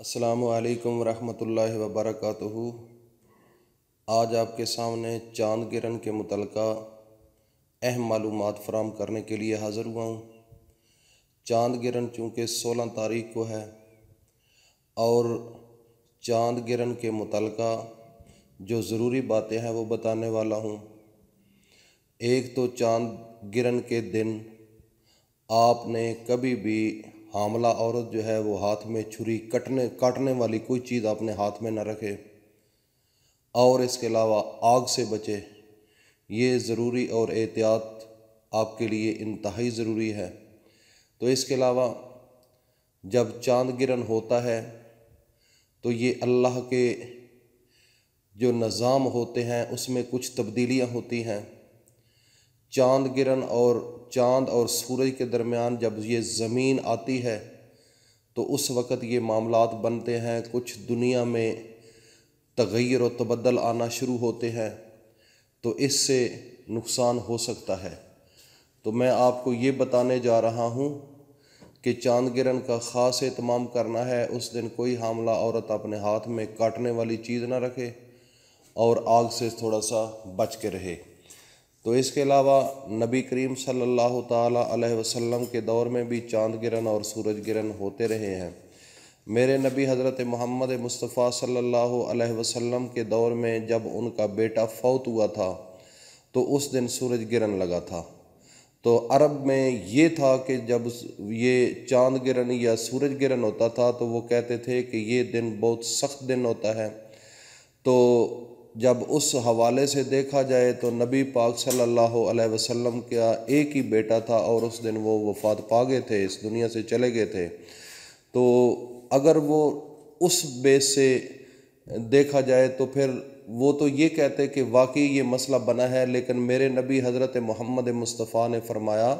السلام علیکم ورحمۃ اللہ وبرکاتہ۔ آج آپ کے سامنے چاند گرہن کے متعلقہ اہم معلومات فراہم کرنے کے لیے حاضر ہوا ہوں۔ چاند گرہن چونکہ 16 تاریخ کو ہے اور چاند گرہن کے متعلقہ جو ضروری باتیں ہیں وہ بتانے والا ہوں۔ ایک تو چاند گرہن کے دن آپ نے کبھی بھی حاملہ عورت جو ہے وہ ہاتھ میں چھری کاٹنے والی کوئی چیز آپ نے ہاتھ میں نہ رکھے، اور اس کے علاوہ آگ سے بچے۔ یہ ضروری اور احتیاط آپ کے لیے انتہائی ضروری ہے۔ تو اس کے علاوہ جب چاند گرہن ہوتا ہے تو یہ اللہ کے جو نظام ہوتے ہیں اس میں کچھ تبدیلیاں ہوتی ہیں۔ چاند اور سورج کے درمیان جب یہ زمین آتی ہے تو اس وقت یہ معاملات بنتے ہیں، کچھ دنیا میں تغیر و تبدل آنا شروع ہوتے ہیں، تو اس سے نقصان ہو سکتا ہے۔ تو میں آپ کو یہ بتانے جا رہا ہوں کہ چاند گرہن کا خاص اہتمام کرنا ہے۔ اس دن کوئی حاملہ عورت اپنے ہاتھ میں کاٹنے والی چیز نہ رکھے اور آگ سے تھوڑا سا بچ کے رہے۔ تو اس کے علاوہ نبی کریم صلی اللہ تعالیٰ علیہ وسلم کے دور میں بھی چاند گرہن اور سورج گرہن ہوتے رہے ہیں۔ میرے نبی حضرت محمد مصطفیٰ صلی اللہ علیہ وسلم کے دور میں جب ان کا بیٹا فوت ہوا تھا تو اس دن سورج گرہن لگا تھا۔ تو عرب میں یہ تھا کہ جب یہ چاند گرہن یا سورج گرہن ہوتا تھا تو وہ کہتے تھے کہ یہ دن بہت سخت دن ہوتا ہے۔ تو جب اس حوالے سے دیکھا جائے تو نبی پاک صلی اللہ علیہ وسلم کا ایک ہی بیٹا تھا اور اس دن وہ وفات پا گئے تھے، اس دنیا سے چلے گئے تھے۔ تو اگر وہ اس بیس سے دیکھا جائے تو پھر وہ تو یہ کہتے کہ واقعی یہ مسئلہ بنا ہے، لیکن میرے نبی حضرت محمد مصطفیٰ نے فرمایا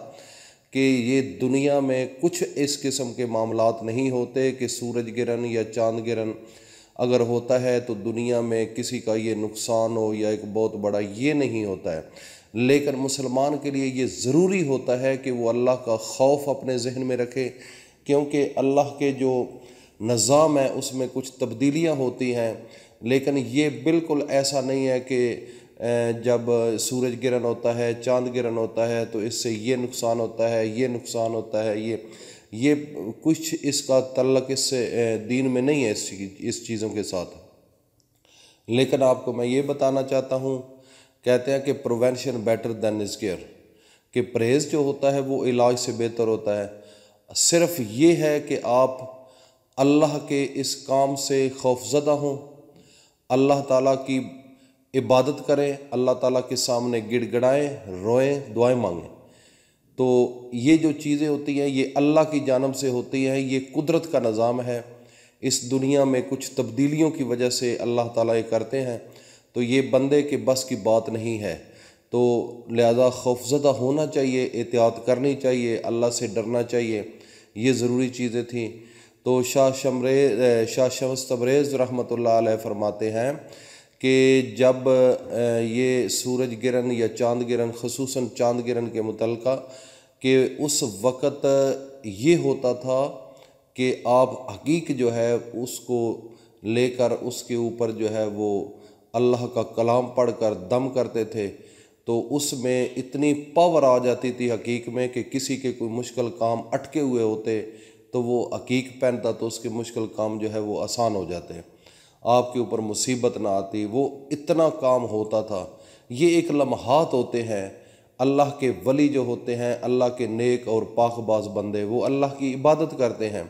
کہ یہ دنیا میں کچھ اس قسم کے معاملات نہیں ہوتے کہ سورج گرہن یا چاند گرہن اگر ہوتا ہے تو دنیا میں کسی کا یہ نقصان ہو یا ایک بہت بڑا، یہ نہیں ہوتا ہے۔ لیکن مسلمان کے لیے یہ ضروری ہوتا ہے کہ وہ اللہ کا خوف اپنے ذہن میں رکھے، کیونکہ اللہ کے جو نظام ہے اس میں کچھ تبدیلیاں ہوتی ہیں، لیکن یہ بالکل ایسا نہیں ہے کہ جب سورج گرہن ہوتا ہے، چاند گرہن ہوتا ہے تو اس سے یہ نقصان ہوتا ہے، یہ نقصان ہوتا ہے، یہ کچھ اس کا تعلق اس سے دین میں نہیں ہے اس چیزوں کے ساتھ۔ لیکن آپ کو میں یہ بتانا چاہتا ہوں، کہتے ہیں کہ پریونشن بیٹر دین از کیئر، کہ پرہیز جو ہوتا ہے وہ علاج سے بہتر ہوتا ہے۔ صرف یہ ہے کہ آپ اللہ کے اس کام سے خوفزدہ ہوں، اللہ تعالیٰ کی عبادت کریں، اللہ تعالیٰ کے سامنے گڑ گڑائیں، روئیں، دعائیں مانگیں۔ تو یہ جو چیزیں ہوتی ہیں یہ اللہ کی جانب سے ہوتی ہیں، یہ قدرت کا نظام ہے۔ اس دنیا میں کچھ تبدیلیوں کی وجہ سے اللہ تعالیٰ یہ کرتے ہیں، تو یہ بندے کے بس کی بات نہیں ہے۔ تو لہذا خوفزدہ ہونا چاہیے، احتیاط کرنی چاہیے، اللہ سے ڈرنا چاہیے، یہ ضروری چیزیں تھیں۔ تو شاہ شمس تبریز رحمۃ اللہ علیہ فرماتے ہیں کہ جب یہ سورج گرہن یا چاند گرہن، خصوصاً چاند گرہن کے متعلقہ، کہ اس وقت یہ ہوتا تھا کہ آپ حقیق جو ہے اس کو لے کر اس کے اوپر جو ہے وہ اللہ کا کلام پڑھ کر دم کرتے تھے، تو اس میں اتنی پاور آ جاتی تھی حقیق میں کہ کسی کے کوئی مشکل کام اٹکے ہوئے ہوتے تو وہ حقیق پہنتا تو اس کے مشکل کام جو ہے وہ آسان ہو جاتے، آپ کے اوپر مصیبت نہ آتی، وہ اتنا کام ہوتا تھا۔ یہ ایک لمحات ہوتے ہیں، اللہ کے ولی جو ہوتے ہیں، اللہ کے نیک اور پاک باز بندے، وہ اللہ کی عبادت کرتے ہیں،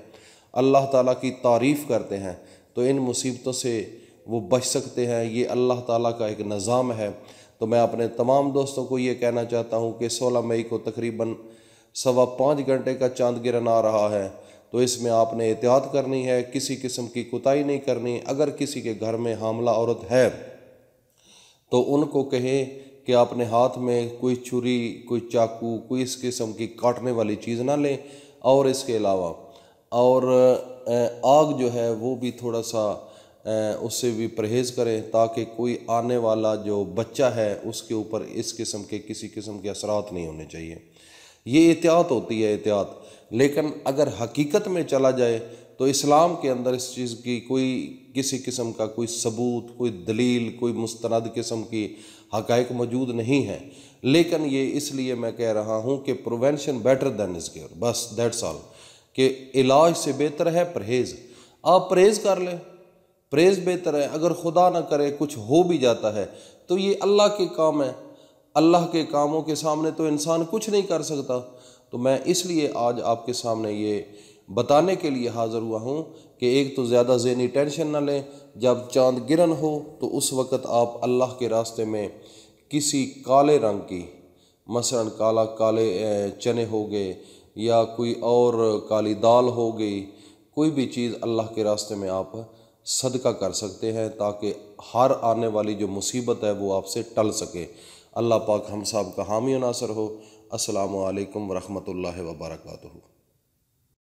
اللہ تعالیٰ کی تعریف کرتے ہیں، تو ان مصیبتوں سے وہ بچ سکتے ہیں۔ یہ اللہ تعالیٰ کا ایک نظام ہے۔ تو میں اپنے تمام دوستوں کو یہ کہنا چاہتا ہوں کہ 16 مئی کو تقریباً 5.25 گھنٹے کا چاند گرہن آ رہا ہے، تو اس میں آپ نے احتیاط کرنی ہے، کسی قسم کی کوتاہی نہیں کرنی۔ اگر کسی کے گھر میں حاملہ عورت ہے تو ان کو کہیں کہ اپنے ہاتھ میں کوئی چھری، کوئی چاقو، کوئی اس قسم کی کاٹنے والی چیز نہ لیں، اور اس کے علاوہ آگ جو ہے وہ بھی تھوڑا سا اس سے بھی پرہیز کریں، تاکہ کوئی آنے والا جو بچہ ہے اس کے اوپر اس قسم کے کسی قسم کے اثرات نہیں ہونے چاہیے۔ یہ احتیاط ہوتی ہے، احتیاط۔ لیکن اگر حقیقت میں چلا جائے تو اسلام کے اندر اس چیز کی کوئی کسی قسم کا کوئی ثبوت، کوئی دلیل، کوئی مستند قسم کی حقائق موجود نہیں ہیں، لیکن یہ اس لیے میں کہہ رہا ہوں کہ پروینشن بیٹر دین از کیئر، بس دیٹس آل، کہ علاج سے بہتر ہے پرہیز۔ آپ پرہیز کر لیں، پرہیز بہتر ہے۔ اگر خدا نہ کرے کچھ ہو بھی جاتا ہے تو یہ اللہ کے کام ہے، اللہ کے کاموں کے سامنے تو انسان کچھ نہیں کر سکتا۔ تو میں اس لیے آج آپ کے سامنے یہ بتانے کے لیے حاضر ہوا ہوں کہ ایک تو زیادہ ذہنی ٹینشن نہ لیں، جب چاند گرہن ہو تو اس وقت آپ اللہ کے راستے میں کسی کالے رنگ کی، مثلا کالے چنے ہو گئے یا کوئی اور کالی دال ہو گئی، کوئی بھی چیز اللہ کے راستے میں آپ صدقہ کر سکتے ہیں تاکہ ہر آنے والی جو مصیبت ہے وہ آپ سے ٹل سکے۔ اللہ پاک ہم سب کا حامی و ناصر ہو۔ السلام علیکم ورحمۃ اللہ وبرکاتہ۔